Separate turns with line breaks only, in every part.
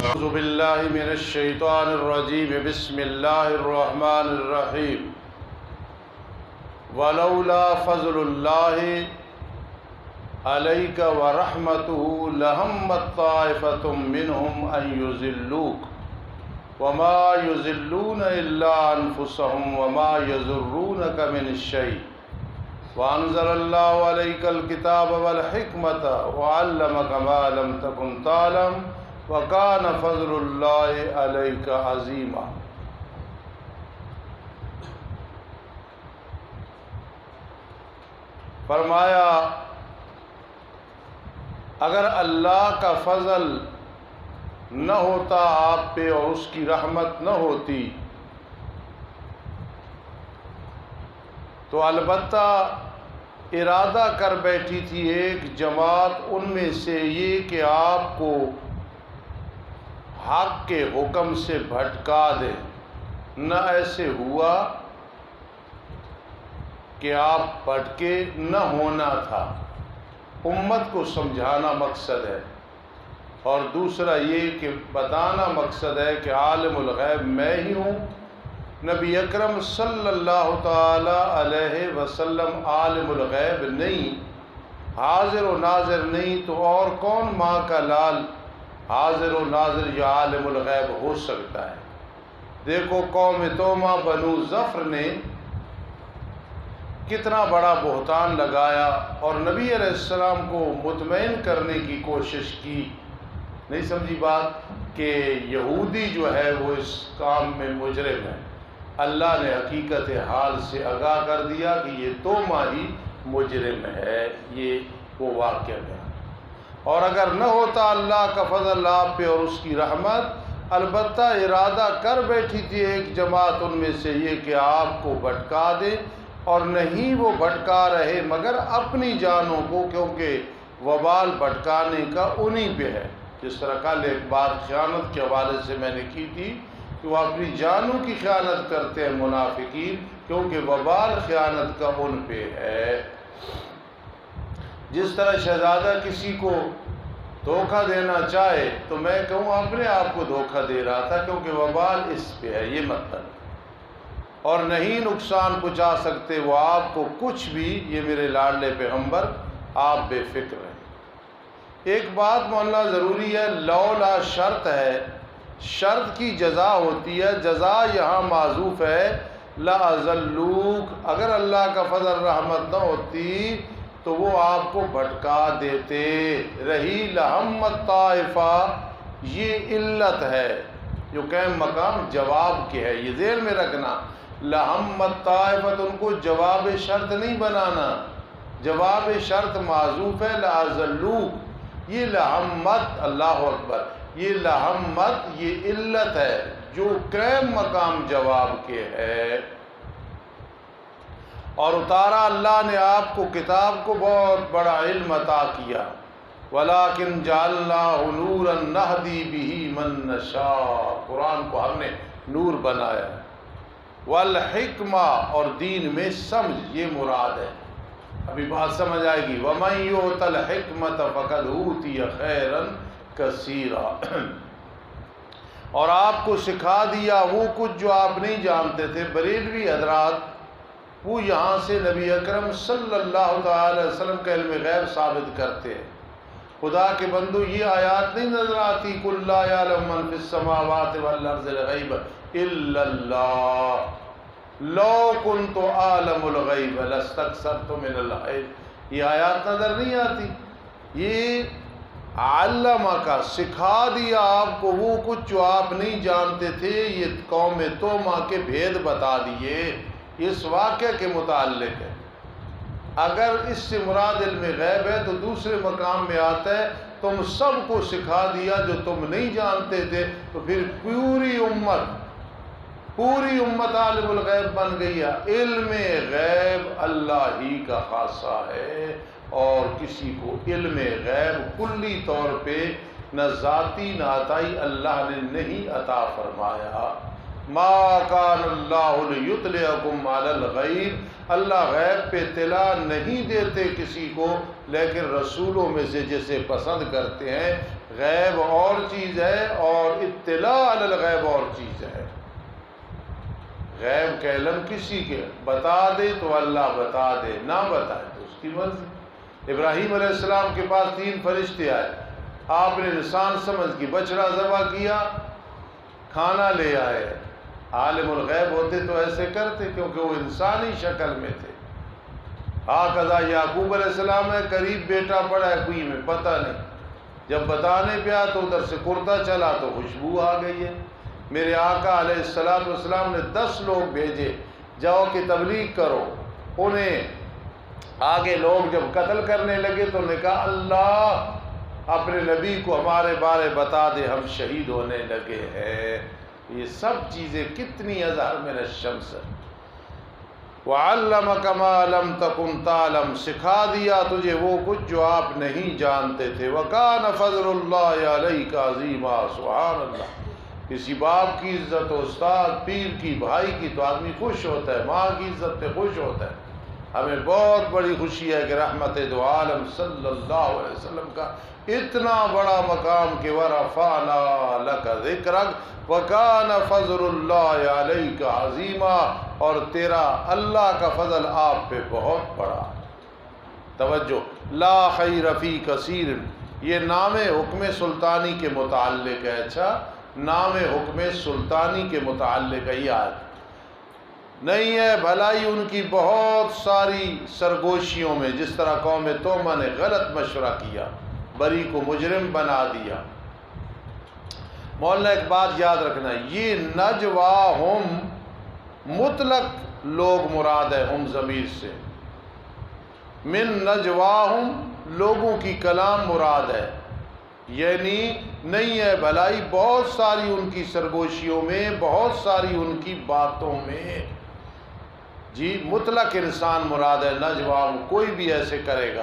اعوذ باللہ من الشیطان الرجیم بسم اللہ الرحمن الرحیم ولولا فضل اللہ علیک ورحمتہ لہمت طائفۃ منہم ان یضلوک وما یضلون الا انفسهم وما یضرونک من الشیء وانزل اللہ علیک الکتاب والحکمۃ وعلمک ما لم تکن تعلم وکان فضل اللہ علیک عظیما۔ فرمایا اگر اللہ کا فضل نہ ہوتا آپ پہ اور اس کی رحمت نہ ہوتی تو البتہ ارادہ کر بیٹھی تھی ایک جماعت ان میں سے یہ کہ آپ کو حق کے حکم سے بھٹکا دیں، نہ ایسے ہوا کہ آپ بھٹکے، نہ ہونا تھا۔ امت کو سمجھانا مقصد ہے اور دوسرا یہ کہ بتانا مقصد ہے کہ عالم الغیب میں ہی ہوں۔ نبی اکرم صلی اللہ تعالی علیہ وسلم عالم الغیب نہیں، حاضر و ناظر نہیں، تو اور کون ماں کا لال حاضر و ناظر یا عالم الغیب ہو سکتا ہے؟ دیکھو قوم توما بنو ظفر نے کتنا بڑا بہتان لگایا اور نبی علیہ السلام کو مطمئن کرنے کی کوشش کی۔ نہیں سمجھی بات کہ یہودی جو ہے وہ اس کام میں مجرم ہے۔ اللہ نے حقیقت حال سے آگاہ کر دیا کہ یہ توما ہی مجرم ہے، یہ وہ واقعہ ہے۔ اور اگر نہ ہوتا اللہ کا فضل آپ پہ اور اس کی رحمت، البتہ ارادہ کر بیٹھی تھی ایک جماعت ان میں سے یہ کہ آپ کو بھٹکا دے، اور نہیں وہ بھٹکا رہے مگر اپنی جانوں کو، کیونکہ وبال بھٹکانے کا انہی پہ ہے۔ جس طرح کل ایک بات خیانت کے حوالے سے میں نے کی تھی کہ وہ اپنی جانوں کی خیانت کرتے ہیں منافقین، کیونکہ وبال خیانت کا ان پہ ہے۔ جس طرح شہزادہ کسی کو دھوکہ دینا چاہے تو میں کہوں اپنے آپ کو دھوکہ دے رہا تھا، کیونکہ وبال اس پہ ہے، یہ مطلب، اور نہیں نقصان پہنچا سکتے وہ آپ کو کچھ بھی۔ یہ میرے لاڈلے پیغمبر، آپ بے فکر ہیں۔ ایک بات مولانا ضروری ہے، لولا شرط ہے، شرط کی جزا ہوتی ہے، جزا یہاں معذوف ہے۔ لَأَذَلُّوكَ، اگر اللہ کا فضل رحمت نہ ہوتی تو وہ آپ کو بھٹکا دیتے۔ رہی لَهَمَّتْ طَائِفَةٌ، یہ علت ہے جو قائم مقام جواب کے ہے، یہ ذہن میں رکھنا۔ لَهَمَّتْ طَائِفَةٌ، ان کو جواب شرط نہیں بنانا، جواب شرط معذوف ہے۔ لَأَذَلُّوكَ، یہ لَهَمَّتْ، اللہ اکبر، یہ لَهَمَّتْ یہ علت ہے جو قائم مقام جواب کے ہے۔ اور اتارا اللہ نے آپ کو کتاب کو، بہت بڑا علم عطا کیا۔ وَلَٰكِنْ جَعَلْنَاهُ نُورًا نَهْدِي بِهِ مَن نَّشَاءُ، قرآن کو ہم نے نور بنایا۔ وَالْحِکْمَةَ، اور دین میں سمجھ، یہ مراد ہے، ابھی بات سمجھ آئے گی۔ وَمَن يُؤْتَ الْحِکْمَةَ فَقَدْ أُوتِیَ خَیْرًا کَثِیرًا، اور آپ کو سکھا دیا وہ کچھ جو آپ نہیں جانتے تھے۔ بریلوی حضرات وہ یہاں سے نبی اکرم صلی اللہ تعالی وسلم کا علم غیب ثابت کرتے ہیں۔ خدا کے بندو یہ آیات نہیں نظر آتی، قُل لَّا يَعْلَمُ مَن فِي السَّمَاوَاتِ وَالْأَرْضِ الْغَیْبَ إِلَّا اللَّهُ لَوْ كُنتُ أَعْلَمُ الْغَیْبَ لَاسْتَكْثَرْتُ مِنَ الْخَیْرِ، یہ آیات نظر نہیں آتی۔ یہ علمہ کا سکھا دیا آپ کو وہ کچھ جو آپ نہیں جانتے تھے، یہ قوم توما کے بھید بتا دیے، اس واقعہ کے متعلق ہے۔ اگر اس سے مراد علم غیب ہے تو دوسرے مقام میں آتا ہے تم سب کو سکھا دیا جو تم نہیں جانتے تھے، تو پھر پوری امت عالم الغیب بن گئی ہے۔ علم غیب اللہ ہی کا خاصہ ہے، اور کسی کو علم غیب کلی طور پہ نہ ذاتی نہ عطائی اللہ نے نہیں عطا فرمایا۔ ما کان اللہ لیطلعکم علی الغیب، اللہ غیب پہ اطلاع نہیں دیتے کسی کو، لیکن رسولوں میں سے جسے پسند کرتے ہیں۔ غیب اور چیز ہے اور اطلاع علی الغیب اور چیز ہے۔ غیب کا علم کسی کے بتا دے تو اللہ بتا دے، نہ بتائے تو اس کی مرضی۔ ابراہیم علیہ السلام کے پاس 3 فرشتے آئے، آپ نے انسان سمجھ کی بچڑا ذبح کیا، کھانا لے آئے۔ عالم الغیب ہوتے تو ایسے کرتے، کیونکہ وہ انسانی شکل میں تھے۔ ہاکذا یعقوب علیہ السلام ہے، قریب بیٹا پڑا ہے کوئی میں پتہ نہیں، جب بتانے پہ آیا تو ادھر سے کرتا چلا تو خوشبو آ گئی ہے۔ میرے آقا علیہ السلام نے 10 لوگ بھیجے، جاؤ کہ تبلیغ کرو۔ انہیں آگے لوگ جب قتل کرنے لگے تو انہوں نے کہا اللہ اپنے نبی کو ہمارے بارے بتا دے، ہم شہید ہونے لگے ہیں۔ یہ سب چیزیں کتنی اظہر من الشمس۔ وَعَلَّمَكَ مَا لَمْ تَكُنْ تَعْلَمْ، سکھا دیا تجھے وہ کچھ جو آپ نہیں جانتے تھے۔ وَكَانَ فَضْلُ اللَّهِ عَلَيْكَ عَظِيمًا، سبحان اللہ۔ کسی باپ کی عزت، استاد پیر کی، بھائی کی تو آدمی خوش ہوتا ہے، ماں کی عزت پہ خوش ہوتا ہے۔ ہمیں بہت بڑی خوشی ہے کہ رحمت دو عالم صلی اللہ علیہ وسلم کا اتنا بڑا مقام کہ وَرَفَعْنَا لَكَ ذِكْرَكَ وَكَانَ فَضْلُ اللَّهِ عَلَيْكَ عَظِيمًا، اور تیرا اللہ کا فضل آپ پہ بہت بڑا۔ توجہ، لا خیر فی کثیر، یہ نام حکم سلطانی کے متعلق ہے۔ اچھا، نام حکم سلطانی کے متعلق ہے یہ آیت۔ نہیں ہے بھلائی ان کی بہت ساری سرگوشیوں میں، جس طرح قوم تومہ نے غلط مشورہ کیا، بری کو مجرم بنا دیا۔ مولانا ایک بات یاد رکھنا، یہ نجواہم مطلق لوگ مراد ہے، ہم ضمیر سے، من نجواہم لوگوں کی کلام مراد ہے، یعنی نہیں ہے بھلائی بہت ساری ان کی سرگوشیوں میں، بہت ساری ان کی باتوں میں۔ جی مطلق انسان مراد ہے، نجواہم کوئی بھی ایسے کرے گا۔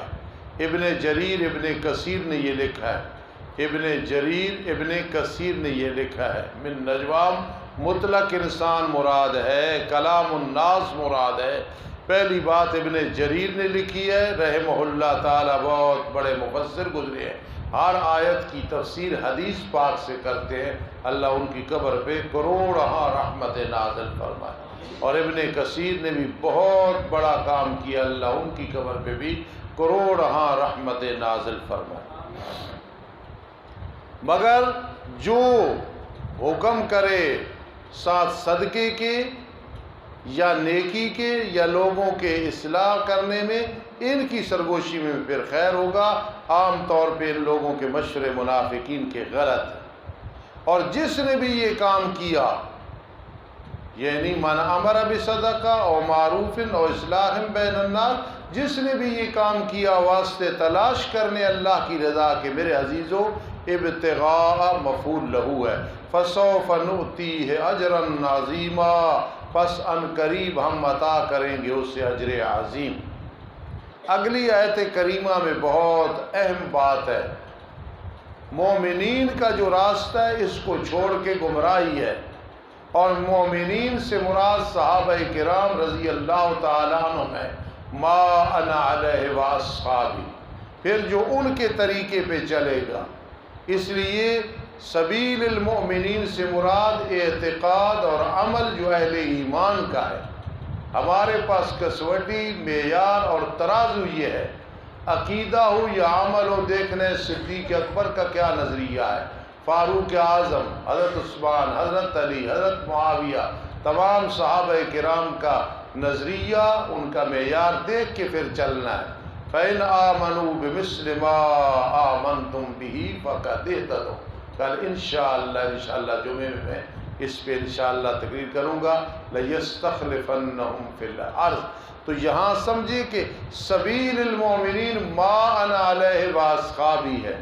ابن جریر ابن کثیر نے یہ لکھا ہے، ابن جریر ابن کثیر نے یہ لکھا ہے، من نجواہم مطلق انسان مراد ہے، کلام الناس مراد ہے۔ پہلی بات ابن جریر نے لکھی ہے رحمہ اللہ تعالی، بہت بڑے مفسر گزرے ہیں، ہر آیت کی تفسیر حدیث پاک سے کرتے ہیں، اللہ ان کی قبر پہ کروڑہا رحمت نازل فرمائے۔ اور ابن کثیر نے بھی بہت بڑا کام کیا، اللہ ان کی قبر پہ بھی کروڑہا رحمت نازل فرمائے۔ مگر جو حکم کرے ساتھ صدقے کے یا نیکی کے یا لوگوں کے اصلاح کرنے میں، ان کی سرگوشی میں پھر خیر ہوگا۔ عام طور پہ ان لوگوں کے مشورے منافقین کے غلط ہیں۔ اور جس نے بھی یہ کام کیا، یعنی من امر بصدقہ او معروف او اصلاح بین الناس، جس نے بھی یہ کام کیا واسطے تلاش کرنے اللہ کی رضا کے، میرے عزیزو ابتغاء مفعول لہو ہے، فسوف نؤتیہ اجرا عظیما، پس ان قریب ہم عطا کریں گے اسے اجر عظیم۔ اگلی آیت کریمہ میں بہت اہم بات ہے، مومنین کا جو راستہ ہے اس کو چھوڑ کے گمراہی ہے، اور مومنین سے مراد صحابہ کرام رضی اللہ تعالیٰ عنہ ہے، ما انا علیہ واصحابی، پھر جو ان کے طریقے پہ چلے گا۔ اس لیے سبیل المؤمنین سے مراد اعتقاد اور عمل جو اہل ایمان کا ہے۔ ہمارے پاس کسوٹی، معیار اور ترازو یہ ہے، عقیدہ ہو یا عمل ہو، دیکھنے صدیق اکبر کا کیا نظریہ ہے، فاروق اعظم، حضرت عثمان، حضرت علی، حضرت معاویہ، تمام صحابہ کرام کا نظریہ، ان کا معیار دیکھ کے پھر چلنا ہے۔ فَإِنْ آمَنُوا بِمِثْلِ مَا آمَنْتُمْ بِهِ فَقَدْ اهْتَدَوْا۔ کل انشاءاللہ جمعے میں اس پہ انشاءاللہ تقریر کروں گا، لَيَسْتَخْلِفَنَّهُمْ فِي الْأَرْضِ۔ تو یہاں سمجھے کہ سبیل المومنین ما انا علیہ واصحابی ہے،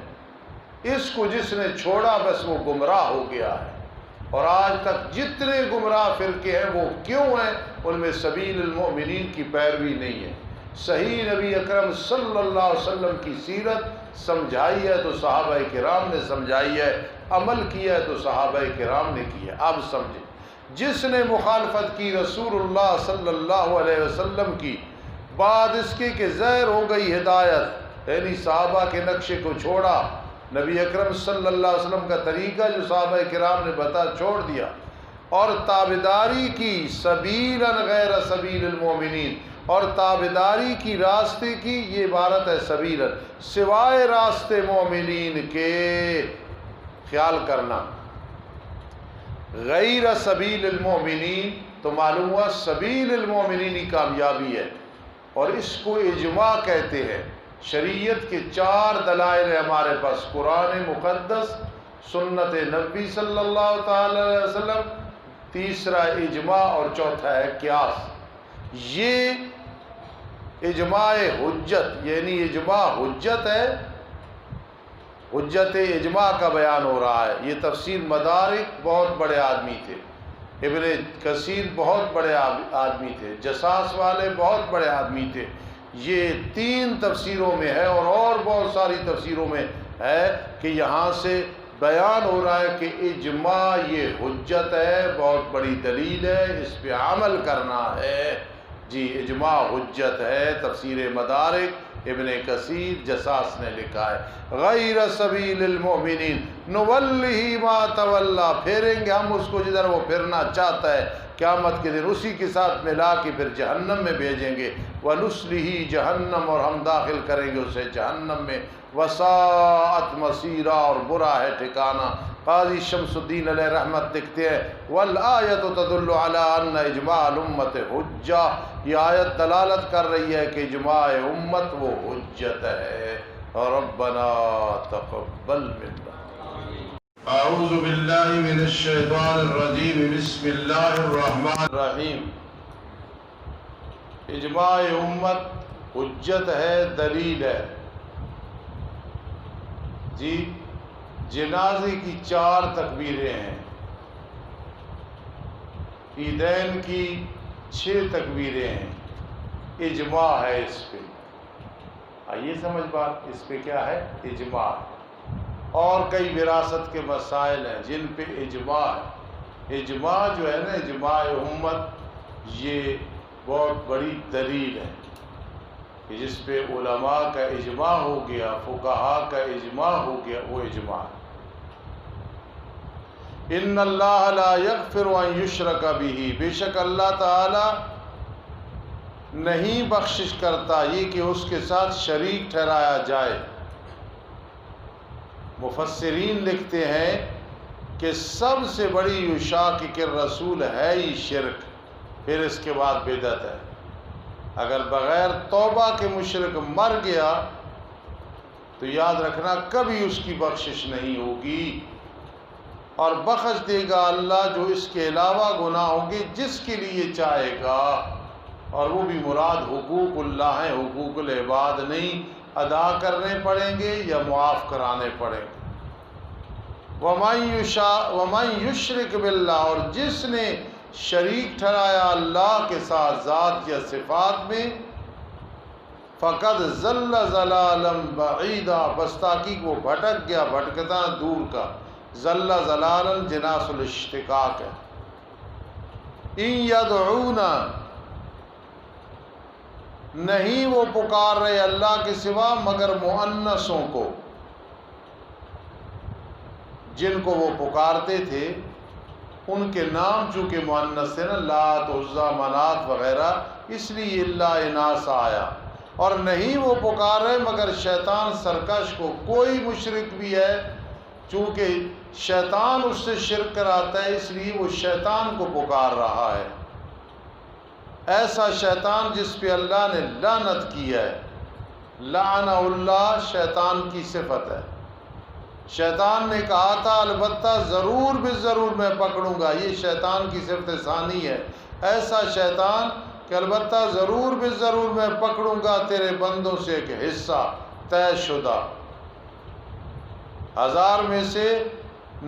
اس کو جس نے چھوڑا بس وہ گمراہ ہو گیا ہے۔ اور آج تک جتنے گمراہ فرقے ہیں وہ کیوں ہیں؟ ان میں سبیل المؤمنین کی پیروی نہیں ہے۔ صحیح نبی اکرم صلی اللہ علیہ وسلم کی سیرت سمجھائی ہے تو صحابہ کرام نے سمجھائی ہے، عمل کیا ہے تو صحابہ کرام نے کیا ہے۔ اب سمجھیں، جس نے مخالفت کی رسول اللہ صلی اللہ علیہ وسلم کی، بعد اس کے کہ ظاہر ہو گئی ہدایت، یعنی صحابہ کے نقشے کو چھوڑا، نبی اکرم صلی اللہ علیہ وسلم کا طریقہ جو صحابہ کرام نے بتا چھوڑ دیا، اور تابعداری کی سبیلا غیر سبیل المؤمنین، اور تابعداری کی راستے کی، یہ عبارت ہے سبیلا، سوائے راستے مومنین کے خیال کرنا، غیر سبیل المؤمنین تو معلوم ہوا سبیل المؤمنین ہی کامیابی ہے، اور اس کو اجماع کہتے ہیں۔ شریعت کے 4 دلائل ہیں ہمارے پاس، قرآن مقدس، سنت نبی صلی اللہ تعالی علیہ وسلم، تیسرا اجماع، اور چوتھا ہے قیاس۔ یہ اجماع حجت، یعنی اجماع حجت ہے، حجت اجماع کا بیان ہو رہا ہے۔ یہ تفسیر مدارک بہت بڑے آدمی تھے، ابن کثیر بہت بڑے آدمی تھے، جساس والے بہت بڑے آدمی تھے۔ یہ 3 تفسیروں میں ہے، اور بہت ساری تفسیروں میں ہے کہ یہاں سے بیان ہو رہا ہے کہ اجماع یہ حجت ہے، بہت بڑی دلیل ہے، اس پہ عمل کرنا ہے۔ جی اجماع حجت ہے، تفسیر مدارک ابن کثیر جساس نے لکھا ہے۔ غیر سبیل المؤمنین نولہ ما تولی، پھیریں گے ہم اس کو جدھر وہ پھرنا چاہتا ہے، قیامت کے دن اسی کے ساتھ ملا کے پھر جہنم میں بھیجیں گے۔ وَنُصْلِهِ جہنم، اور ہم داخل کریں گے اسے جہنم میں۔ وَسَاءَتْ مَصِيرًا، اور برا ہے ٹھکانہ۔ قاضی شمس الدین علیہ رحمت لکھتے ہیں وَالْآيَةُ تَدُلُّ عَلَىٰ أَنَّ إِجْمَاعَ الْأُمَّةِ حُجَّةٌ، یہ آیت دلالت کر رہی ہے کہ اجماع امت وہ حجت ہے۔ ربنا تقبل منا۔ اعوذ باللہ من الشیطان الرجیم، بسم اللہ الرحمن الرحیم۔ اجماع امت حجت ہے، دلیل ہے۔ جی جنازے کی 4 تکبیریں ہیں، عیدین کی 6 تکبیریں ہیں، اجماع ہے اس پہ۔ آئیے سمجھ بات، اس پہ کیا ہے؟ اجماع۔ اور کئی وراثت کے مسائل ہیں جن پہ اجماع ہے۔ اجماع جو ہے نا، اجماع امت، یہ بہت بڑی دلیل ہے کہ جس پہ علماء کا اجماع ہو گیا، فقہاء کا اجماع ہو گیا، وہ اجماع ہے۔ ان اللہ لا یغفر ان یشرک بہ، بے شک اللہ تعالی نہیں بخشش کرتا یہ کہ اس کے ساتھ شریک ٹھہرایا جائے۔ مفسرین لکھتے ہیں کہ سب سے بڑی یشاقق الرسول ہے ہی شرک، پھر اس کے بعد بدعت ہے۔ اگر بغیر توبہ کے مشرک مر گیا تو یاد رکھنا کبھی اس کی بخشش نہیں ہوگی، اور بخش دے گا اللہ جو اس کے علاوہ گناہ ہوں گے جس کے لیے چاہے گا، اور وہ بھی مراد حقوق اللہ ہیں، حقوق العباد نہیں، ادا کرنے پڑیں گے یا معاف کرانے پڑیں گے۔ وَمَن يُشْرِكْ بِاللَّهِ، اور جس نے شریک ٹھہرایا اللہ کے ساتھ ذات یا صفات میں، فَقَدْ ضَلَّ ضَلَالًا بَعِيدًا، بس تحقیق وہ بھٹک گیا، بھٹکتا دور کا۔ ضَلَّ ضَلَالًا جناس الاشتقاق ہے۔ إِن يَدْعُونَ، نہیں وہ پکار رہے اللہ کے سوا مگر مؤنثوں کو، جن کو وہ پکارتے تھے ان کے نام چونکہ مؤنث تھے نا، لات، عزیٰ، منات وغیرہ، اس لیے اللہ اناث آیا۔ اور نہیں وہ پکار رہے مگر شیطان سرکش کو۔ کوئی مشرک بھی ہے چونکہ شیطان اس سے شرک کراتا ہے، اس لیے وہ شیطان کو پکار رہا ہے۔ ایسا شیطان جس پہ اللہ نے لعنت کی ہے، لعنہ اللہ شیطان کی صفت ہے۔ شیطان نے کہا تھا البتہ ضرور بالضرور میں پکڑوں گا، یہ شیطان کی صفت ثانی ہے۔ ایسا شیطان کہ البتہ ضرور بالضرور میں پکڑوں گا تیرے بندوں سے ایک حصہ طے شدہ، 1000 میں سے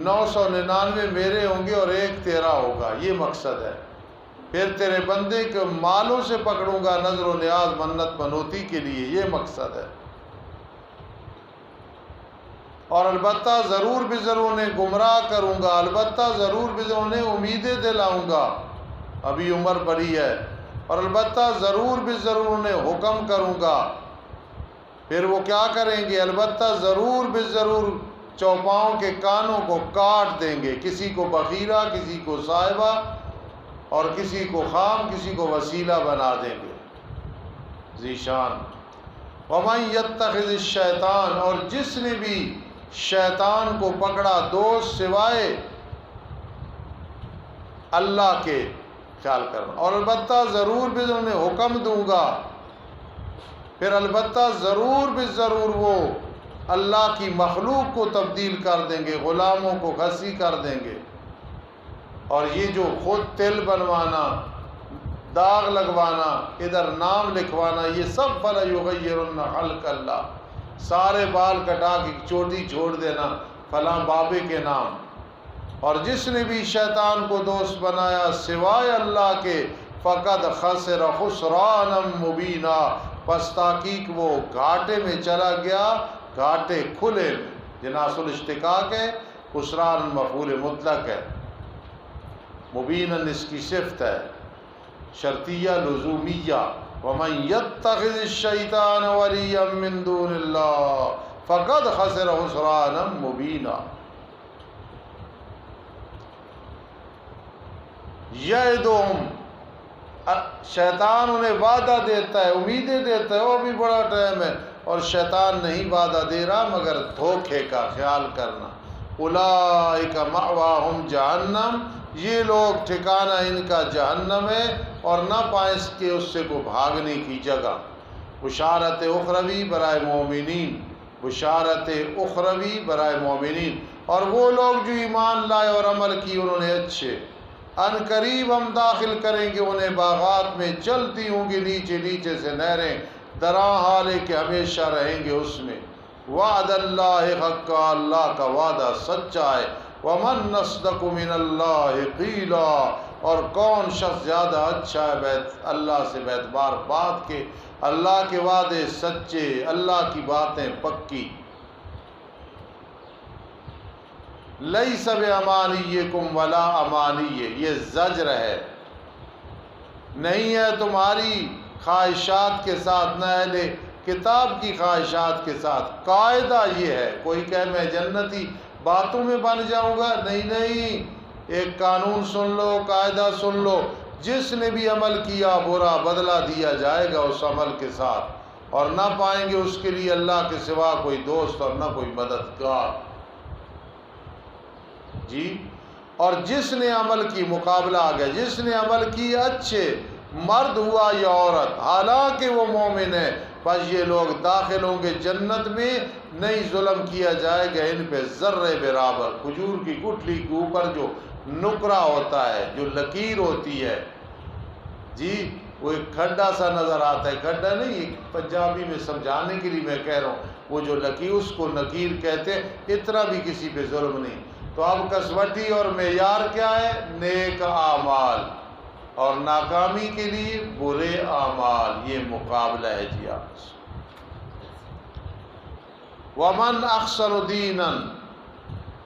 999 میرے ہوں گے اور 1 تیرا ہوگا، یہ مقصد ہے۔ پھر تیرے بندے کے مالوں سے پکڑوں گا نظر و نیاز منت منوتی کے لیے، یہ مقصد ہے۔ اور البتہ ضرور بضرور انہیں گمراہ کروں گا، البتہ ضرور بضرور انہیں امیدیں دلاؤں گا، ابھی عمر بڑی ہے۔ اور البتہ ضرور بضرور انہیں حکم کروں گا، پھر وہ کیا کریں گے؟ البتہ ضرور بضرور چوپاؤں کے کانوں کو کاٹ دیں گے، کسی کو بخیرہ، کسی کو صاحبہ، اور کسی کو خام، کسی کو وسیلہ بنا دیں گے، ذیشان۔ وَمَن يَتَّخِذِ الشَّيْطَانَ، اور جس نے بھی شیطان کو پکڑا دوست سوائے اللہ کے، خیال کرنا، اور البتہ ضرور بھی انہیں حکم دوں گا، پھر البتہ ضرور بھی ضرور وہ اللہ کی مخلوق کو تبدیل کر دیں گے، غلاموں کو گھسی کر دیں گے۔ اور یہ جو خود تل بنوانا، داغ لگوانا، ادھر نام لکھوانا، یہ سب فَلَيُغَيِّرُنَّ خَلْقَ اللَّهِ، سارے بال کٹا کے چوٹی چھوڑ دینا فلاں بابے کے نام۔ اور جس نے بھی شیطان کو دوست بنایا سوائے اللہ کے، فَقَدْ خَسِرَ خُسْرَانًا مُبِينًا، پس تحقیق وہ گھاٹے میں چلا گیا، گھاٹے کھلے میں۔ جناس الاشتقاق ہے، خسران مفعول مطلق ہے، مبیناً اس کی صفت ہے، شرطیہ لزومیہ۔ وَمَن يَتَّخِذِ الشَّيْطَانَ وَلِيًّا مِّن دُونِ اللَّهِ فَقَدْ خَسِرَ خُسْرَانًا مُبِينًا۔ یعدہم، شیطان انہیں وعدہ دیتا ہے، امیدیں دیتا ہے، وہ بھی بڑا ٹائم ہے، اور شیطان نہیں وعدہ دے رہا مگر دھوکے کا، خیال کرنا۔ اولئک مأواہم جہنم، یہ لوگ ٹھکانہ ان کا جہنم ہے، اور نہ پائیں کہ اس سے کو بھاگنے کی جگہ۔ بشارت اخروی برائے مومنین، بشارت اخروی برائے مومنین، اور وہ لوگ جو ایمان لائے اور عمل کی انہوں نے اچھے، ان قریب ہم داخل کریں گے انہیں باغات میں، چلتی ہوں گی نیچے نیچے سے نہریں، دراں حال ہے کہ ہمیشہ رہیں گے اس میں۔ وعد اللہ حقا، اللہ کا وعدہ سچا ہے۔ ومن اصدق من اللہ قیلا، اور کون شخص زیادہ اچھا ہے اللہ سے بیعتبار بات کے، اللہ کے وعدے سچے، اللہ کی باتیں پکی۔ لیس بامانیکم ولا امانی، یہ زجر ہے، نہیں ہے تمہاری خواہشات کے ساتھ، نہ اہل کتاب کی خواہشات کے ساتھ۔ قاعدہ یہ ہے، کوئی کہے میں جنتی باتوں میں بن جاؤں گا، نہیں نہیں، ایک قانون سن لو، قاعدہ سن لو، جس نے بھی عمل کیا برا بدلہ دیا جائے گا اس عمل کے ساتھ، اور نہ پائیں گے اس کے لیے اللہ کے سوا کوئی دوست اور نہ کوئی مددگار۔ جی، اور جس نے عمل کی، مقابلہ آ گیا، جس نے عمل کی اچھے، مرد ہوا یا عورت، حالانکہ وہ مومن ہے، بس یہ لوگ داخل ہوں گے جنت میں، نہیں ظلم کیا جائے گا ان پہ ذرے برابر۔ کھجور کی گٹھلی کے اوپر جو نقرہ ہوتا ہے، جو لکیر ہوتی ہے، جی، وہ ایک کھڈا سا نظر آتا ہے، کھڈا نہیں، ایک پنجابی میں سمجھانے کے لیے میں کہہ رہا ہوں، وہ جو لکیر، اس کو نکیر کہتے ہیں، اتنا بھی کسی پہ ظلم نہیں۔ تو اب کسوٹی اور معیار کیا ہے؟ نیک اعمال، اور ناکامی کے لیے برے اعمال، یہ مقابلہ ہے جی آپ سے۔ ومن احسن دینا،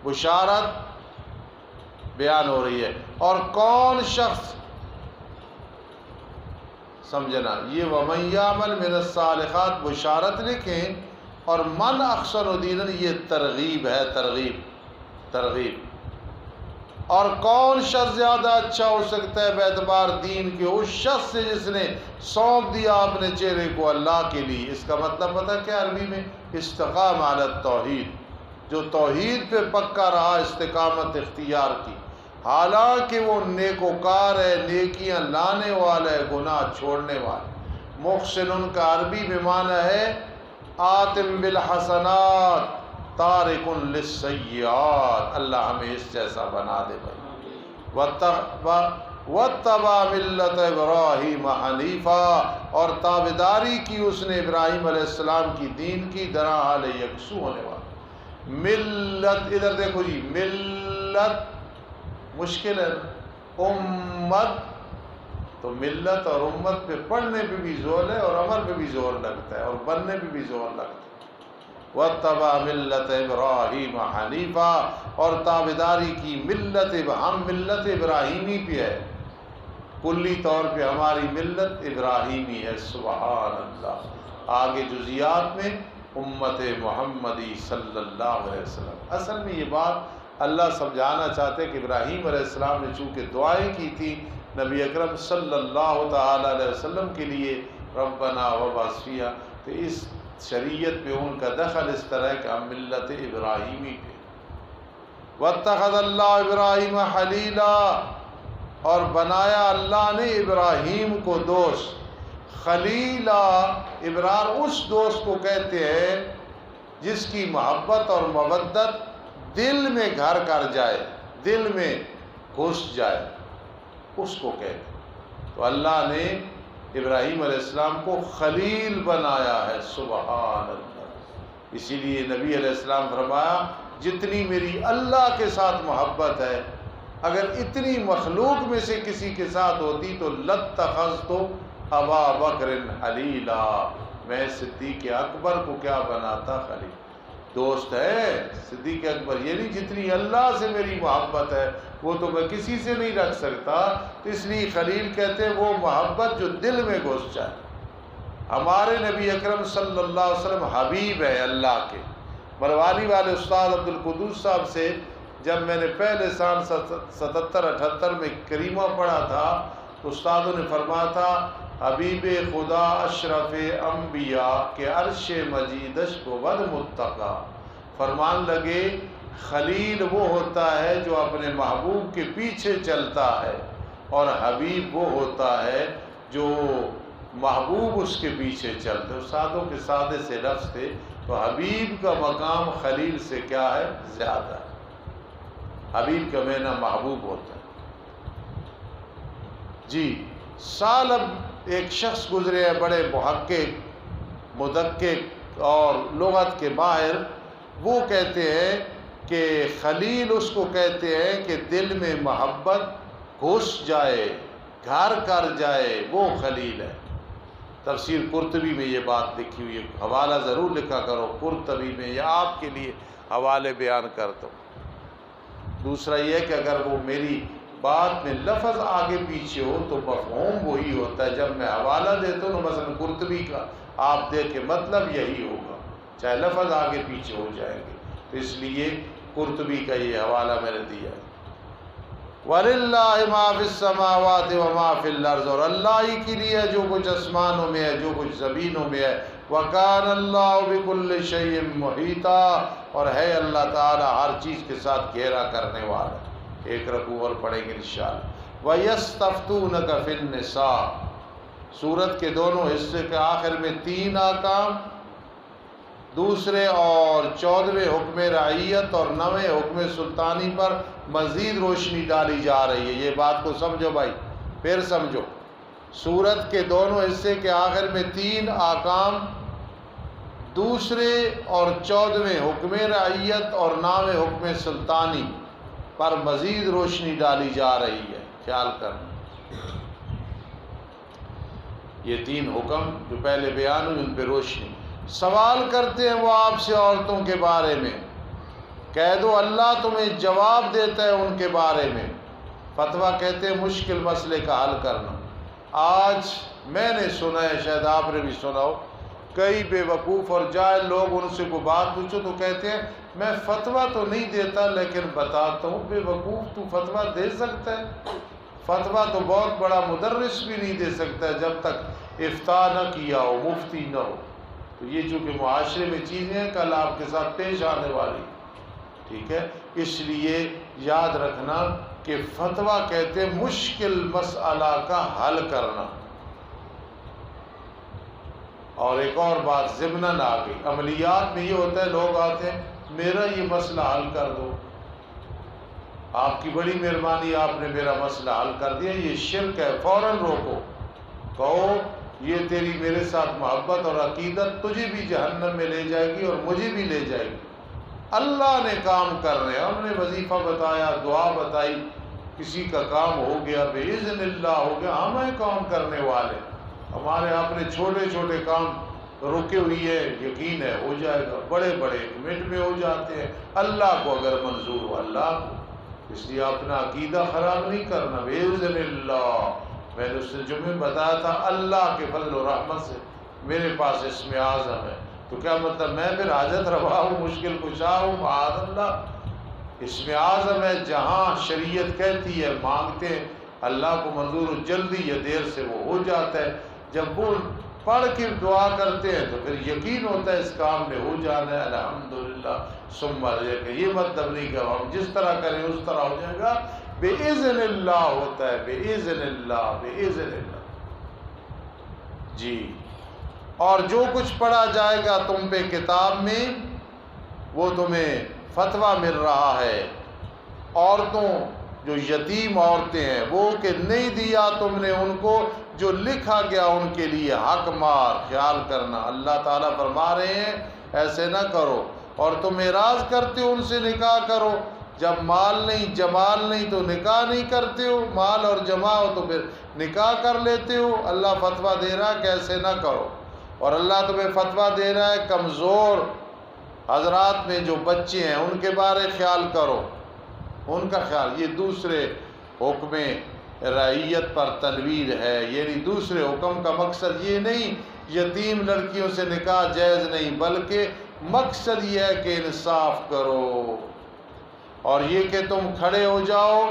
بشارت بیان ہو رہی ہے، اور کون شخص، سمجھنا یہ ومن یعمل من الصالحات بشارت لکھیں، اور من احسن دینا یہ ترغیب ہے، ترغیب۔ اور کون شخص زیادہ اچھا ہو سکتا ہے باعتبار دین کے، اس شخص سے جس نے سونپ دیا اپنے چہرے کو اللہ کے لیے۔ اس کا مطلب پتہ کیا عربی میں؟ استقام علی التوحید، جو توحید پہ پکا رہا، استقامت اختیار کی، حالانکہ وہ نیکوکار ہے، نیکیاں لانے والا ہے، گناہ چھوڑنے والا۔ محسن کا عربی میں معنی ہے آتم بالحسنات تارکن للسیئات، اللہ ہمیں اس جیسا بنا دے بھائی۔ واتبع ملت ابراہیم حنیفا، اور تابعداری کی اس نے ابراہیم علیہ السلام کی دین کی، درا حال یکسو ہونے والا۔ ملت، ادھر دیکھو جی، ملت مشکل ہے نا، امت، تو ملت اور امت پہ پڑھنے پہ بھی زور ہے، اور عمل پہ بھی زور لگتا ہے، اور بننے پہ بھی زور لگتا ہے۔ واتبع ملت ابراہیم حنیفا، اور تابعداری کی ملت، ہم ملت ابراہیمی پہ ہے، کلی طور پہ ہماری ملت ابراہیمی ہے، سبحان اللہ۔ آگے جزیات میں امت محمدی صلی اللہ علیہ وسلم۔ اصل میں یہ بات اللہ سمجھانا چاہتے کہ ابراہیم علیہ السلام نے چونکہ دعائیں کی تھی نبی اکرم صلی اللہ تعالی علیہ وسلم کے لیے، ربنا وبعث فیہا، تو اس شریعت پہ ان کا دخل اس طرح کہ ہم ملت ابراہیمی پہ۔ واتخذ اللہ ابراہیم خلیلا، اور بنایا اللہ نے ابراہیم کو دوست۔ خلیلا، ابرار اس دوست کو کہتے ہیں جس کی محبت اور مودت دل میں گھر کر جائے، دل میں گھس جائے، اس کو کہتے ہیں۔ تو اللہ نے ابراہیم علیہ السلام کو خلیل بنایا ہے، سبحان اللہ۔ اسی لیے نبی علیہ السلام فرمایا جتنی میری اللہ کے ساتھ محبت ہے، اگر اتنی مخلوق میں سے کسی کے ساتھ ہوتی تو لاتخذت ابا بکر خلیلا، میں صدیق اکبر کو کیا بناتا خلیل۔ دوست ہے صدیق اکبر، یہ نہیں جتنی اللہ سے میری محبت ہے وہ تو میں کسی سے نہیں رکھ سکتا، تو اس لیے خلیل کہتے ہیں وہ محبت جو دل میں گھس جائے۔ ہمارے نبی اکرم صلی اللہ علیہ وسلم حبیب ہے اللہ کے۔ مروانی والے استاد عبد القدوس صاحب سے جب میں نے پہلے سال 77-78 میں کریمہ پڑھا تھا تو استادوں نے فرمایا تھا حبیب خدا اشرف انبیاء کے عرش مجیدش کو ود متقا، فرمان لگے خلیل وہ ہوتا ہے جو اپنے محبوب کے پیچھے چلتا ہے، اور حبیب وہ ہوتا ہے جو محبوب اس کے پیچھے چلتے۔ استادوں کے سادے سے لفظ تھے، تو حبیب کا مقام خلیل سے کیا ہے؟ زیادہ ہے۔ حبیب کا معنی محبوب ہوتا ہے۔ جی، سال اب ایک شخص گزرے ہیں بڑے محقق، مدقق اور لغت کے ماہر، وہ کہتے ہیں کہ خلیل اس کو کہتے ہیں کہ دل میں محبت گھس جائے، گھر کر جائے، وہ خلیل ہے۔ تفسیر قرطبی میں یہ بات لکھی ہوئی ہے، حوالہ ضرور لکھا کرو قرطبی میں، یا آپ کے لیے حوالے بیان کرتا ہوں۔ دوسرا یہ کہ اگر وہ میری بات میں لفظ آگے پیچھے ہو تو مفہوم وہی ہوتا ہے، جب میں حوالہ دیتا ہوں مثلا قرطبی کا، آپ دیکھیں مطلب یہی ہوگا، چاہے لفظ آگے پیچھے ہو جائیں گے، تو اس لیے قرطبی کا یہ حوالہ میں نے دیا ہے۔ وَلِلَّهِ مَا فِي السَّمَاوَاتِ وَمَا فِي الْأَرْضِ، اور اللہ ہی کے لیے جو کچھ آسمانوں میں ہے، جو کچھ زمینوں میں ہے۔ وَكَانَ اللَّهُ بِكُلِّ شَيْءٍ مُحِيطًا، اور ہے اللہ تعالیٰ ہر چیز کے ساتھ گھیرا کرنے والا۔ ایک رکوع اور پڑھیں گے انشاءاللہ۔ وَيَسْتَفْتُونَكَ فِي النِّسَاءِ، سورت کے دونوں حصے کے آخر میں 3 احکام، دوسرے اور 14ویں حکم رعیت اور 9ویں حکم سلطانی پر مزید روشنی ڈالی جا رہی ہے۔ یہ بات کو سمجھو بھائی، پھر سمجھو۔ سورت کے دونوں حصے کے آخر میں 3 احکام، دوسرے اور 14ویں حکم رعیت اور 9ویں حکم سلطانی پر مزید روشنی ڈالی جا رہی ہے۔ خیال کرنا، یہ 3 حکم جو پہلے بیان ہوئی ان پہ روشنی۔ سوال کرتے ہیں وہ آپ سے عورتوں کے بارے میں، کہہ دو اللہ تمہیں جواب دیتا ہے ان کے بارے میں۔ فتویٰ کہتے ہیں مشکل مسئلے کا حل کرنا۔ آج میں نے سنا ہے، شاید آپ نے بھی سنا ہو، کئی بے وقوف اور جاہل لوگ ان سے کوئی بات پوچھو تو کہتے ہیں میں فتویٰ تو نہیں دیتا لیکن بتاتا ہوں۔ بے وقوف تو فتویٰ دے سکتا ہے؟ فتویٰ تو بہت بڑا مدرس بھی نہیں دے سکتا جب تک افتاء نہ کیا ہو، مفتی نہ ہو۔ تو یہ چونکہ معاشرے میں چیزیں ہیں کل آپ کے ساتھ پیش آنے والی، ٹھیک ہے، اس لیے یاد رکھنا کہ فتویٰ کہتے ہیں مشکل مسئلہ کا حل کرنا۔ اور ایک اور بات ضمناً آ گئی، عملیات میں یہ ہوتا ہے لوگ آتے ہیں میرا یہ مسئلہ حل کر دو، آپ کی بڑی مہربانی آپ نے میرا مسئلہ حل کر دیا، یہ شرک ہے، فوراً روکو، کہو یہ تیری میرے ساتھ محبت اور عقیدت تجھے بھی جہنم میں لے جائے گی اور مجھے بھی لے جائے گی۔ اللہ نے کام کر رہے ہیں، ہم نے وظیفہ بتایا، دعا بتائی، کسی کا کام ہو گیا، بإذن اللہ ہو گیا، ہم ہیں کام کرنے والے، ہمارے اپنے چھوٹے چھوٹے کام رکے ہوئی ہے، یقین ہے ہو جائے گا، بڑے بڑے 1 منٹ میں ہو جاتے ہیں، اللہ کو اگر منظور ہو اللہ کو۔ اس لیے اپنا عقیدہ خراب نہیں کرنا، بإذن اللہ۔ میں نے اس سے جمعے بتایا تھا اللہ کے فضل و رحمت سے میرے پاس اسم اعظم ہے، تو کیا مطلب میں پھر حاجت روا ہوں، مشکل کشا ہوں؟ معاذ اللہ، اس میں اعظم ہے جہاں شریعت کہتی ہے مانگتے ہیں اللہ کو منظور، جلدی یا دیر سے وہ ہو جاتا ہے۔ جب وہ پڑھ کے دعا کرتے ہیں تو پھر یقین ہوتا ہے اس کام میں ہو جانا ہے، الحمدللہ ثم یہ مطلب نہیں کہ ہم جس طرح کریں اس طرح ہو جائے گا، بِإِذْنِ اللہ ہوتا ہے، بِإِذْنِ اللہ، بِإِذْنِ اللہ۔ جی، اور جو کچھ پڑھا جائے گا تم پہ کتاب میں وہ تمہیں فتویٰ مل رہا ہے۔ عورتوں جو یتیم عورتیں ہیں وہ کہ نہیں دیا تم نے ان کو جو لکھا گیا ان کے لیے حق مار، خیال کرنا۔ اللہ تعالیٰ فرما رہے ہیں ایسے نہ کرو، اور تم اعراض کرتے ہو ان سے نکاح کرو، جب مال نہیں جمال نہیں تو نکاح نہیں کرتے ہو، مال اور جمع ہو تو پھر نکاح کر لیتے ہو۔ اللہ فتویٰ دے رہا ہے کہ ایسے نہ کرو، اور اللہ تمہیں فتویٰ دے رہا ہے کمزور حضرات میں جو بچے ہیں ان کے بارے خیال کرو، ان کا خیال۔ یہ دوسرے حکم رعیت پر تنویر ہے، یعنی دوسرے حکم کا مقصد یہ نہیں یتیم لڑکیوں سے نکاح جائز نہیں، بلکہ مقصد یہ ہے کہ انصاف کرو، اور یہ کہ تم کھڑے ہو جاؤ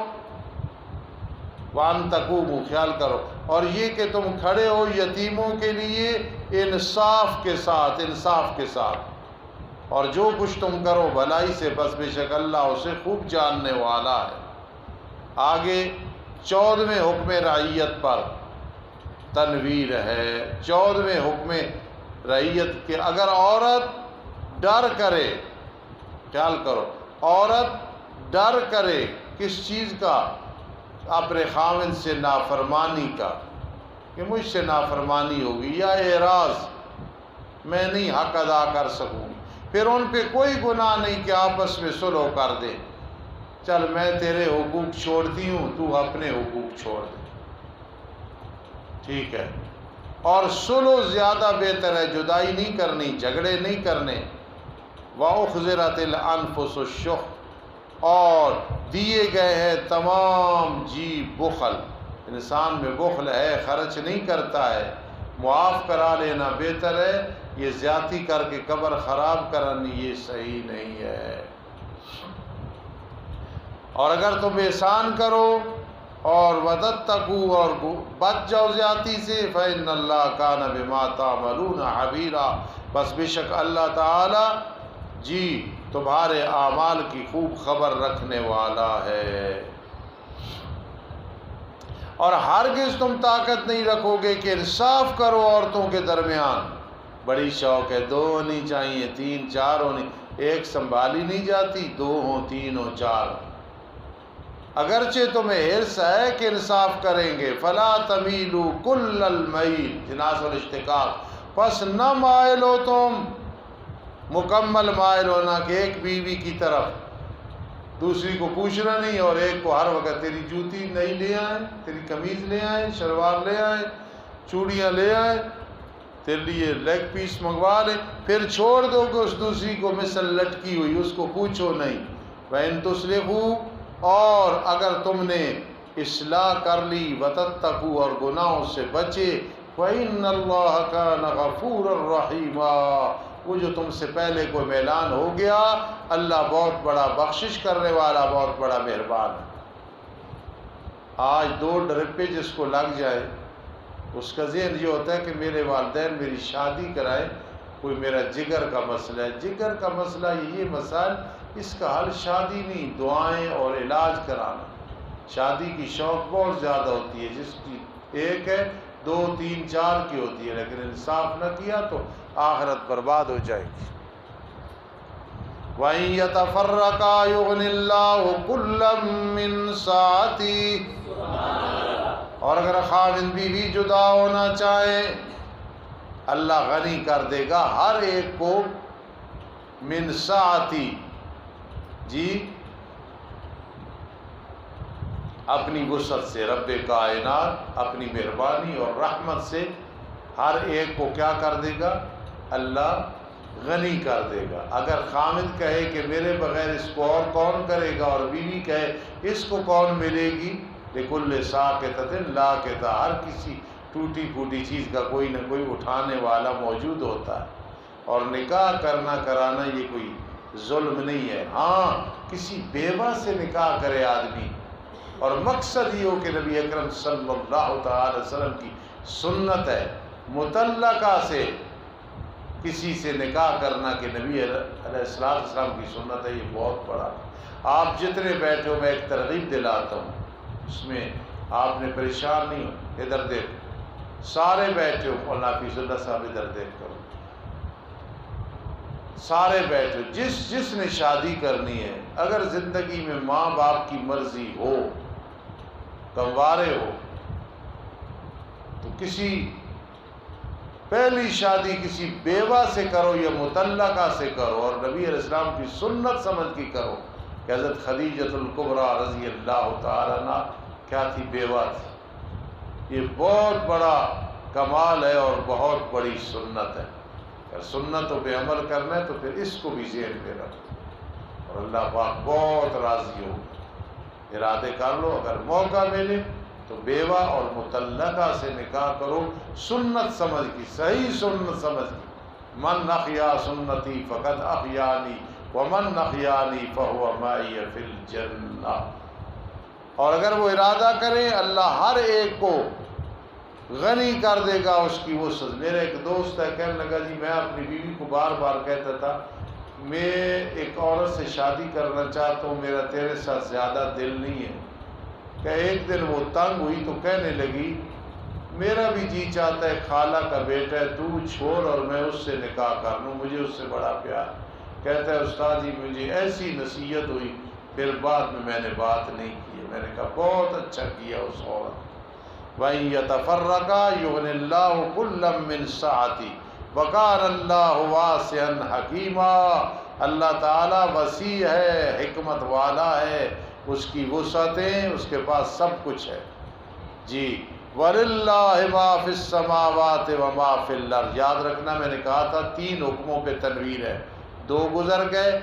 وان تقوموا، خیال کرو، اور یہ کہ تم کھڑے ہو یتیموں کے لیے انصاف کے ساتھ، انصاف کے ساتھ، اور جو کچھ تم کرو بھلائی سے، بس بے شک اللہ اسے خوب جاننے والا ہے۔ آگے 14ویں حکم رعیت پر تنویر ہے، 14ویں حکم رعیت کے اگر عورت ڈر کرے، خیال کرو، عورت ڈر کرے کس چیز کا؟ اپنے خاوند سے نافرمانی کا، کہ مجھ سے نافرمانی ہوگی، یا اعراض میں نہیں حق ادا کر سکوں گی، پھر ان پہ کوئی گناہ نہیں کہ آپس میں صلح کر دیں، چل میں تیرے حقوق چھوڑتی ہوں تو اپنے حقوق چھوڑ دے، ٹھیک ہے۔ اور صلح زیادہ بہتر ہے، جدائی نہیں کرنی، جھگڑے نہیں کرنے۔ وَأُخْذِرَتِ الْأَنفُسُ الشُّحَّ، اور دیے گئے ہیں تمام جی بخل، انسان میں بخل ہے، خرچ نہیں کرتا ہے، معاف کرا لینا بہتر ہے، یہ زیادتی کر کے قبر خراب کرنی یہ صحیح نہیں ہے۔ اور اگر تم احسان کرو اور وَتَتَّقُوا، اور بچ جاؤ زیادتی سے، فَإِنَّ اللَّهَ كَانَ بِمَا تَعْمَلُونَ خَبِيرًا، بس بے شک اللہ تعالی جی تمہارے اعمال کی خوب خبر رکھنے والا ہے۔ اور ہرگز تم طاقت نہیں رکھو گے کہ انصاف کرو عورتوں کے درمیان، بڑی شوق ہے، 2 ہونی چاہیے، 3 4 ہونی، ایک سنبھالی نہیں جاتی، 2 ہوں 3 ہوں 4۔ اگرچہ تمہیں حرص ہے کہ انصاف کریں گے، فلا تمیلوا کل المیل، جناس الاشتقاق، پس نہ مائل ہو تم مکمل مائل ہونا کہ ایک بیوی کی طرف، دوسری کو پوچھنا نہیں، اور ایک کو ہر وقت تیری جوتی نہیں لے آئیں، تیری قمیض لے آئیں، شلوار لے آئیں، چوڑیاں لے آئیں، تیرے لیے لیگ پیس منگوا لیں، پھر چھوڑ دو کہ اس دوسری کو مثل لٹکی ہوئی، اس کو پوچھو نہیں۔ وَإِن تُصْلِحُوا، اور اگر تم نے اصلاح کر لی، وَتَتَّقُوا، اور گناہوں سے بچے، وَإِنَّ اللَّهَ كَانَ غَفُورًا رَحِيمًا، وہ جو تم سے پہلے کوئی میلان ہو گیا، اللہ بہت بڑا بخشش کرنے والا، بہت بڑا مہربان ہے۔ آج 2 ڈرپے جس کو لگ جائے اس کا ذہن یہ ہوتا ہے کہ میرے والدین میری شادی کرائیں، کوئی میرا جگر کا مسئلہ ہے، جگر کا مسئلہ یہ مسائل، اس کا حل شادی نہیں، دعائیں اور علاج کرانا۔ شادی کی شوق بہت زیادہ ہوتی ہے، جس کی ایک ہے 2 3 4 کی ہوتی ہے، لیکن انصاف نہ کیا تو آخرت برباد ہو جائے گی۔ وَإِن يَتَفَرَّقَا يُغْنِ اللَّهُ كُلًّا مِّن سَعَتِهِ، اور اگر خاوند بیوی جدا ہونا چاہیں، اللہ غنی کر دے گا ہر ایک کو، من سعتی، جی اپنی وسعت سے، رب کائنات اپنی مہربانی اور رحمت سے ہر ایک کو کیا کر دے گا؟ اللہ غنی کر دے گا۔ اگر خامد کہے کہ میرے بغیر اس کو اور کون کرے گا، اور بیوی کہے اس کو کون ملے گی، لِكُلِّ سَاقِطَةٍ لَاقِطَةٍ، ہر کسی ٹوٹی پھوٹی چیز کا کوئی نہ کوئی اٹھانے والا موجود ہوتا ہے۔ اور نکاح کرنا کرانا یہ کوئی ظلم نہیں ہے۔ ہاں کسی بیوہ سے نکاح کرے آدمی، اور مقصد یہ ہو کہ نبی اکرم صلی اللہ تعالی وسلم کی سنت ہے مطلقہ سے کسی سے نکاح کرنا کہ نبی علیہ السلام کی سنت ہے، یہ بہت بڑا۔ آپ جتنے بیٹھے ہو میں ایک ترغیب دلاتا ہوں، اس میں آپ نے پریشان نہیں ہو، ادھر دیکھ، سارے بیٹھے ہو، مولانا حفیظ اللہ صاحب ادھر دیکھ کرو، سارے بیٹھے ہو، جس نے شادی کرنی ہے، اگر زندگی میں ماں باپ کی مرضی ہو، گنوارے ہو، تو کسی پہلی شادی کسی بیوہ سے کرو یا مطلقہ سے کرو، اور نبی علیہ السلام کی سنت سمجھ کی کرو کہ حضرت خدیجۃ الکبریٰ رضی اللہ تعالیٰ عنہ کیا تھی؟ بیوہ تھی۔ یہ بہت بڑا کمال ہے اور بہت بڑی سنت ہے۔ اگر سنتوں پہ عمل کرنا ہے تو پھر اس کو بھی ذہن پہ رکھو، اور اللہ پاک بہت راضی ہو۔ ارادے کر لو، اگر موقع ملے تو بیوہ اور مطلقہ سے نکاح کرو، سنت سمجھ کی، صحیح سنت سمجھ کی۔ من احیا سنتی فقد احیانی ومن احیانی فہو معی فی الجنہ۔ اور اگر وہ ارادہ کریں اللہ ہر ایک کو غنی کر دے گا اس کی وسعت۔ میرا ایک دوست ہے، کہنے لگا جی میں اپنی بیوی کو بار بار کہتا تھا میں ایک عورت سے شادی کرنا چاہتا ہوں، میرا تیرے ساتھ زیادہ دل نہیں ہے۔ کہ ایک دن وہ تنگ ہوئی تو کہنے لگی میرا بھی جی چاہتا ہے، خالہ کا بیٹا ہے، تو چھوڑ اور میں اس سے نکاح کر لوں، مجھے اس سے بڑا پیار۔ کہتا ہے استاد جی مجھے ایسی نصیحت ہوئی، پھر بعد میں نے بات نہیں کی۔ میں نے کہا بہت اچھا کیا اس عورت۔ وَإِن يَتَفَرَّقَا يُغْنِ اللَّهُ كُلًّا مِّن سَعَتِهِ وَكَانَ اللَّهُ وَاسِعًا حَكِيمًا۔ اللہ تعالیٰ وسیع ہے، حکمت والا ہے، اس کی وسعتیں، اس کے پاس سب کچھ ہے جی۔ وَلِلَّهِ مَا فِي السَّمَاوَاتِ وَمَا فِي الْأَرْضِ۔ یاد رکھنا میں نے کہا تھا 3 حکموں پہ تنویر ہے، 2 گزر گئے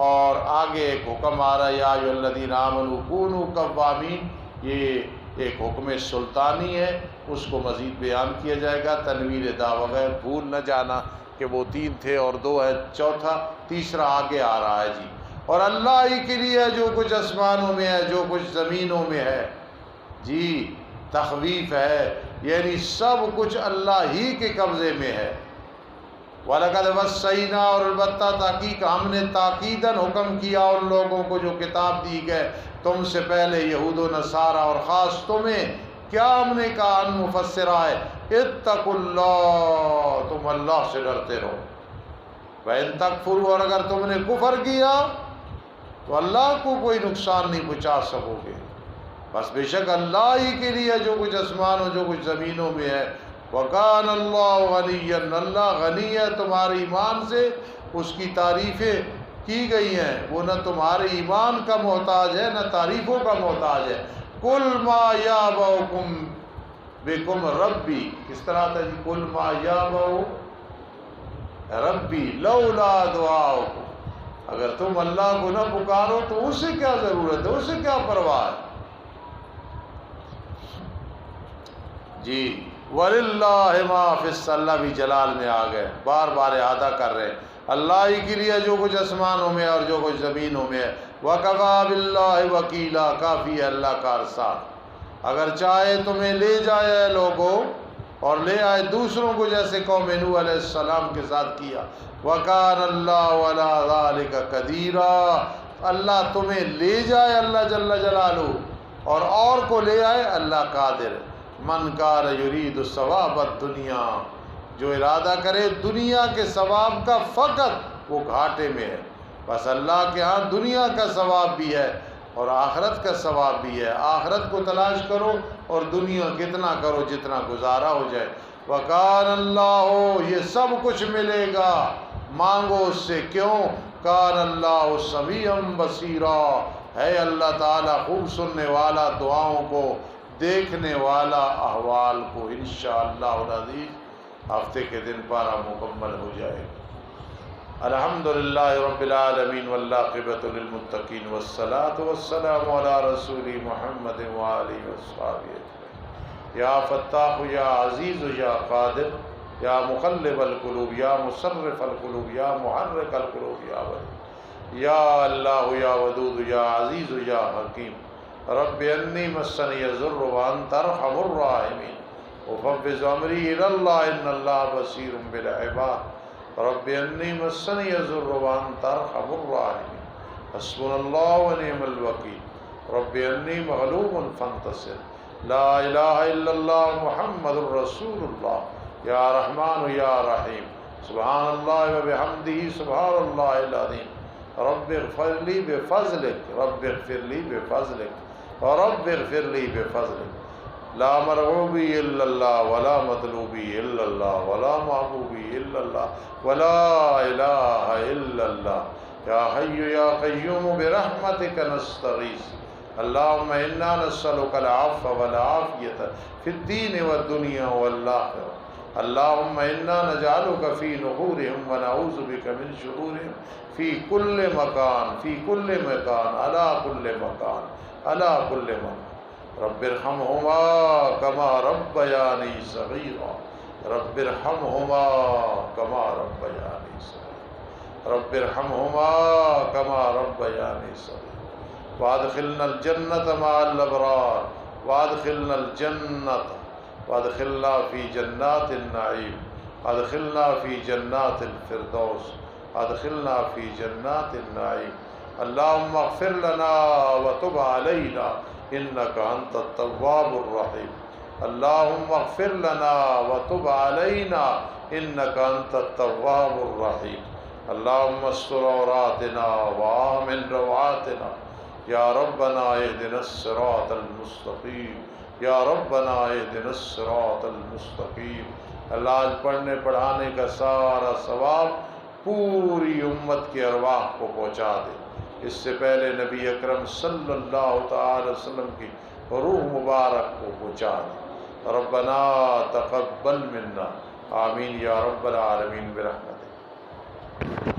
اور آگے ایک حکم آ رہا ہے یا ایھا الذین آمنوا کونوا قوامین، یہ ایک حکم سلطانی ہے، اس کو مزید بیان کیا جائے گا۔ تنویر دعویٰ غیر بھول نہ جانا کہ وہ 3 تھے اور 2 ہے، چوتھا تیسرا آگے آ رہا ہے جی۔ اور اللہ ہی کے لیے ہے جو کچھ آسمانوں میں ہے، جو کچھ زمینوں میں ہے جی۔ تخویف ہے، یعنی سب کچھ اللہ ہی کے قبضے میں ہے۔ وَلَقَدْ وَصَّيْنَا، اور البتہ تحقیق ہم نے تاکیداً حکم کیا ان لوگوں کو جو کتاب دی گئے تم سے پہلے، یہود و نصارہ، اور خاص تمہیں کیا ہم نے کہا؟ ان مفسرہ ہے اتقوا اللہ، تم اللہ سے ڈرتے رہو۔ وَإِن تَكْفُرُوا، اور اگر تم نے کفر کیا تو اللہ کو کوئی نقصان نہیں پہنچا سکو گے، بس بے شک اللہ ہی کے لیے جو کچھ آسمانوں جو کچھ زمینوں میں ہے۔ وَكَانَ اللَّهُ غَنِيًّا، اللہ غنی ہے تمہارے ایمان سے، اس کی تعریفیں کی گئی ہیں، وہ نہ تمہارے ایمان کا محتاج ہے نہ تعریفوں کا محتاج ہے۔ قُلْ مَا يَعْبَؤُكُمْ بِكُمْ رَبِّي، کس طرح تھا جی؟ قُلْ مَا يَعْبَؤُ رَبِّي لَوْلَا دُعَاؤُكُمْ، اگر تم اللہ کو نہ پکارو تو اسے کیا ضرورت ہے، اسے کیا پرواہ ہے جی۔ وَلِلَّهِ مَا فِي السَّمَاوَاتِ، اللہ بھی جلال میں آ گئے، بار بار اعادہ کر رہے ہیں، اللہ ہی کے لیے جو کچھ آسمانوں میں اور جو کچھ زمینوں میں ہے۔ وَكَفَىٰ بِاللَّهِ وَكِيلًا، کافی ہے اللہ کا ارسال، اگر چاہے تمہیں لے جائے لوگوں اور لے آئے دوسروں کو، جیسے قوم نوح علیہ السلام کے ساتھ کیا۔ وَكَانَ اللَّهُ عَلَىٰ ذَٰلِكَ قَدِيرًا، اللہ تمہیں لے جائے اللہ جل جلالہ اور کو لے آئے، اللہ قادر ہے۔ من کان یرید ثواب الدنیا، جو ارادہ کرے دنیا کے ثواب کا فقط وہ گھاٹے میں ہے، بس اللہ کے ہاں دنیا کا ثواب بھی ہے اور آخرت کا ثواب بھی ہے۔ آخرت کو تلاش کرو اور دنیا کتنا کرو جتنا گزارا ہو جائے۔ وَكَانَ اللَّهُ، یہ سب کچھ ملے گا، مانگو اس سے، کیوں؟ کان اللہ سمیعا بصیرا، ہے اللہ تعالیٰ خوب سننے والا دعاؤں کو، دیکھنے والا احوال کو۔ انشاءاللہ العزیز ہفتے کے دن پارہ مکمل ہو جائے گا۔ الحمدللہ رب العالمین والعاقبۃ للمتقین والصلاۃ والسلام علی رسول محمد وآلہ وصحبہ اجمعین۔ یا فتاح یا عزیز یا قادر یا مقلب القلوب یا مصرف القلوب یا محرک القلوب یا ولی یا اللہ یا ودود یا عزیز یا حکیم رب انی مسنی الضر وانت ارحم الراحمین وفوض امری الی اللہ ان اللہ بصیر بالعباد رب انی مسنی الضر وانت ارحم الراحمین حسبنا اللہ ونعم الوکیل رب انی مغلوب فانتصر لا الہ الا اللہ محمد الرسول اللہ یا رحمان یا رحیم سبحان اللہ وبحمدہ سبحان اللہ العظیم رب اغفر لی بفضلک رب اغفر لی بفضلک رب اغفر لی بفضلک لا مرغوبی الا اللہ ولا مطلوبی الا اللہ ولا محبوبی الا اللہ ولا الہ الا اللہ یا حی یا قیوم برحمتک نستغیث اللہم انا نسألک العفو والعافیۃ فی الدین والدنیا والآخرہ اللہم انا نجعلک فی نحورہم ونعوذ بک من شرورہم فی کل مکان فی کل مکان علی کل مکان علی کل مکان رب ارحمہما کما ربیانی صغیرا رب ارحمہما کما ربیانی صغیرا رب ارحمہما کما ربیانی صغیرا وادخلنا الجنت مع الابرار وادخلنا الجنت وادخلنا فی جنات النعیم وادخلنا فی جنات الفردوس وادخلنا فی جنات النعیم اللہم اغفر لنا وتب علینا انک انت التواب الرحیم اللہم اغفر لنا وتب علینا انک انت التواب الرحیم اللہم استر عوراتنا وآمن روعاتنا یا ربنا اہدنا الصراط المستقیم یا ربنا اہدنا الصراط المستقیم اللہ آج پڑھنے پڑھانے کا سارا ثواب پوری امت کی ارواح کو پہنچا دے اس سے پہلے نبی اکرم صلی اللہ تعالی وسلم کی روح مبارک کو پہنچا دے ربنا تقبل منا آمین یا رب العالمین برحمتک